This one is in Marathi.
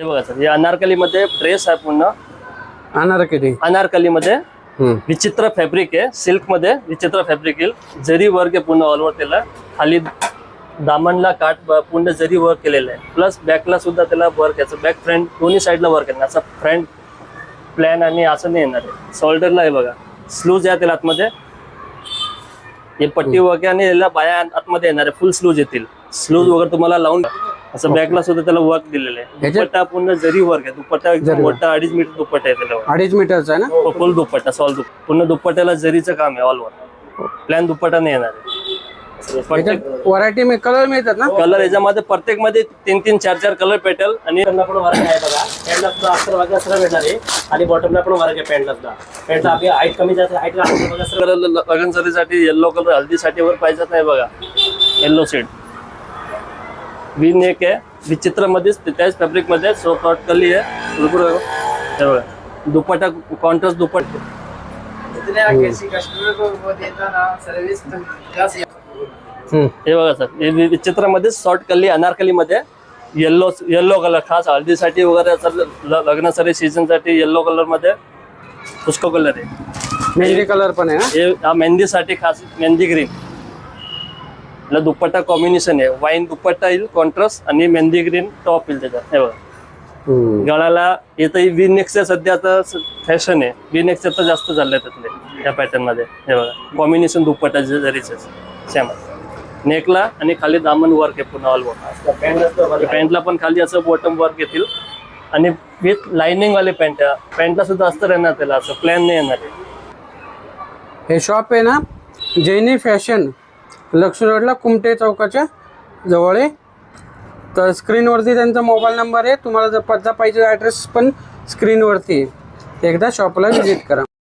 हे बघा सर, हे अनारकली मध्ये ड्रेस आहे पूर्ण. अनारकली मध्ये विचित्र फॅब्रिक आहे, सिल्क मध्ये विचित्र फॅब्रिक येईल. जरी वर्क आहे पूर्ण ऑल ओव्हर त्याला. खाली दामनला काठ पूर्ण जरी वर्क केलेलं आहे. प्लस बॅकला सुद्धा त्याला वर्क याचं बॅक फ्रंट दोन्ही साईडला वर्क आहे. असं फ्रंट प्लॅन आणि असं नाही येणार आहे. शोल्डरला आहे बघा स्लूज आहे त्याला आतमध्ये. हे पट्टी वगैरे आणि याला बाया आतमध्ये येणार आहे. फुल स्लूज येतील. स्लूज वगैरे तुम्हाला लावून असं बॅकला सुद्धा त्याला वर्क दिलेलं आहे. दुपट्टा पूर्ण जरी वर्क आहे. दुपट्टा एकदम मोठा 2.5 मीटर दुपट्टा आहे त्याला. 2.5 मीटरचा आहे ना. फुल दुपट्टा सॉल पूर्ण दुपट्ट्याला जरीचं काम आहे ऑल ओव्हर. प्लॅन दुपट्टा नाही येणार आहे. व्हरायटी में कलर मिळतात ना. कलर याच्यामध्ये प्रत्येक मध्ये 3-3, 4-4 कलर पेटल. आणि पण वर्क आहे बघा. पॅन्टला सुद्धा अक्षर वगैरे सगळं भेटणार आहे. आणि बॉटमला पण वर्क आहे पॅन्टला सुद्धा. पॅन्टला आपली हाईट कमी जास्त हाईट लग्न सरीसाठी येल्लो कलर हल्दीसाठी वर पाहिजेच नाही बघा. येल्लो शेड वी नेक आहे. विचित्र मध्येच त्याच फॅब्रिक मध्ये शॉर्ट कली आहे. बिलकुल हे बघा दुपट्टा कॉन्ट्रास्ट दुपट्टा. हे बघा सर, हे विचित्र मध्ये शॉर्ट कली अनारकली मध्ये येल्लो कलर खास हळदीसाठी वगैरे लग्न सरी सीझन साठी येल्लो कलर मध्ये पुष्को कलर आहे. मेहंदी कलर पण आहे. हे मेहंदीसाठी खास मेहंदी ग्रीन. दुपट्टा कॉम्बिनेशन आहे. वाईन दुपट्टा येईल कॉन्ट्रास्ट आणि मेहंदी ग्रीन टॉप येईल त्याच्यात. हे बघा गळाला येतं वी नेक्सचं सध्या आता फॅशन आहे. वी नेक्सचं तर जास्त चाललंय त्यातले या पॅटर्न मध्ये. हे बघा कॉम्बिनेशन दुपट्टा जरीच सेम. नेकला आणि खाली दामन वर्क आहे पूर्ण ऑल ओव्हर. पॅन्टला पण खाली असं बॉटम वर्क येतील. आणि विथ लाइनिंग वाले पॅन्ट. पॅन्टला सुद्धा असतं येणार त्याला, असं प्लॅन नाही येणार आहे. हे शॉप आहे ना जैनी फॅशन, लक्ष्मी रोडला कुमटे चौकाच्या जवळ आहे. तर स्क्रीनवरती त्यांचा मोबाईल नंबर आहे. तुम्हाला जर पत्ता पाहिजे ॲड्रेस पण स्क्रीनवरती आहे. एकदा शॉपला व्हिजिट करा.